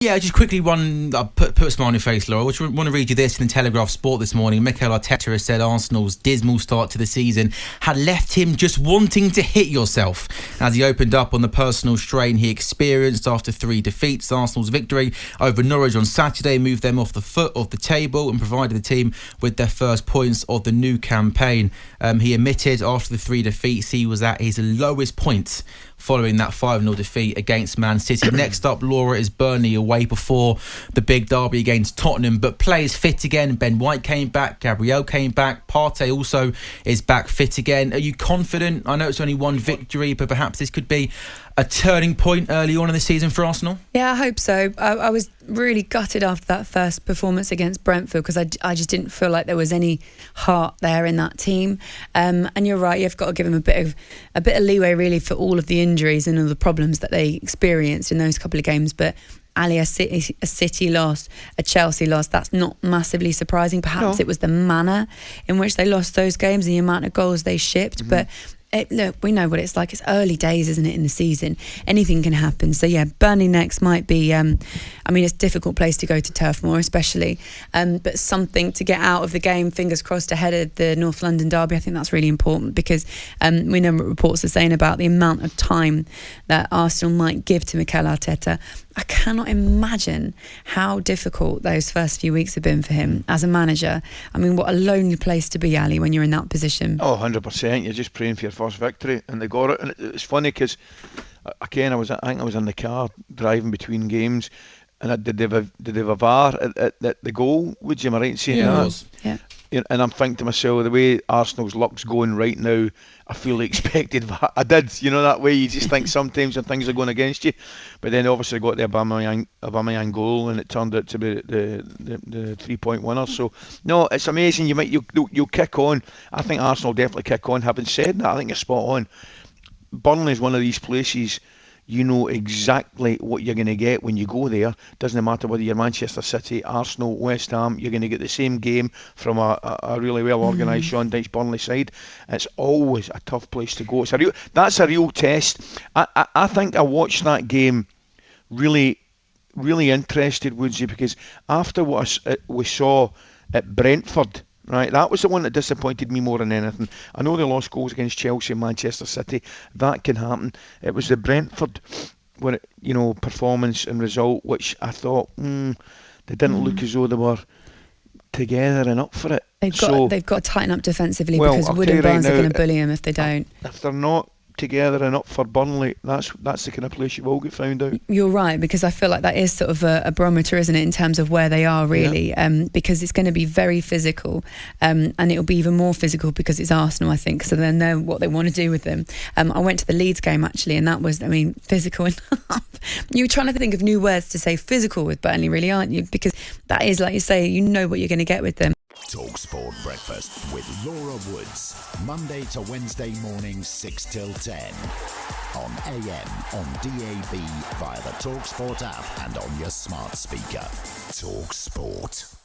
Yeah, just quickly put a smile on your face, Laura. I just want to read you this in the Telegraph Sport this morning. Mikel Arteta has said Arsenal's dismal start to the season had left him just wanting to hit yourself as he opened up on the personal strain he experienced after 3 defeats. Arsenal's victory over Norwich on Saturday moved them off the foot of the table and provided the team with their first points of the new campaign. He admitted after the 3 defeats he was at his lowest point following that 5-0 defeat against Man City. Next up, Laura, is Burnley away before the big derby against Tottenham. But players fit again. Ben White came back. Gabriel came back. Partey also is back fit again. Are you confident? I know it's only one victory, but perhaps this could be a turning point early on in the season for Arsenal? Yeah, I hope so. I was really gutted after that first performance against Brentford because I just didn't feel like there was any heart there in that team. And you're right, you've got to give them a bit of leeway really for all of the injuries and all the problems that they experienced in those couple of games. But Ali, a City loss, a Chelsea loss, that's not massively surprising. Perhaps it was the manner in which they lost those games and the amount of goals they shipped. But look, we know what it's like. It's early days, isn't it, in the season? Anything can happen. So, yeah, Burnley next might be... it's a difficult place to go to Turf Moor, especially. But something to get out of the game, fingers crossed, ahead of the North London derby. I think that's really important because we know what reports are saying about the amount of time that Arsenal might give to Mikel Arteta. I cannot imagine how difficult those first few weeks have been for him as a manager. I mean, what a lonely place to be, Ali, when you're in that position. Oh, 100%. You're just praying for your first victory, and they got it. And it's funny because, again, I think I was in the car driving between games, and did they have a VAR at the goal? Would you, am I right in saying that? It was. Yeah. And I'm thinking to myself, the way Arsenal's luck's going right now, I fully expected that. I did, that way. You just think sometimes when things are going against you, but then obviously got the Aubameyang goal, and it turned out to be the 3-point winner. So no, it's amazing. You'll kick on. I think Arsenal definitely kick on. Having said that, I think you're spot on. Burnley is one of these places. You know exactly what you're going to get when you go there. Doesn't matter whether you're Manchester City, Arsenal, West Ham. You're going to get the same game from a really well organised Sean Dyche Burnley side. It's always a tough place to go. That's a real test. I think I watched that game really, really interested, Woodsy, because after what we saw at Brentford. Right, that was the one that disappointed me more than anything. I know they lost goals against Chelsea and Manchester City. That can happen. It was the Brentford, performance and result, which I thought they didn't look as though they were together and up for it. They've got to tighten up defensively because Wood and Barnes are going to bully them if they don't. If they're not together and up for Burnley, that's the kind of place you will get found out. You're right, because I feel like that is sort of a barometer, isn't it, in terms of where they are really, because it's going to be very physical, and it'll be even more physical because it's Arsenal, I think, so they know what they want to do with them. I went to the Leeds game actually, and that was, physical enough. You're trying to think of new words to say physical with Burnley, really, aren't you? Because that is, like you say, you know what you're going to get with them. talkSPORT Breakfast with Laura Woods. Monday to Wednesday morning 6 till 10. On AM, on DAB, via the talkSPORT app and on your smart speaker. talkSPORT.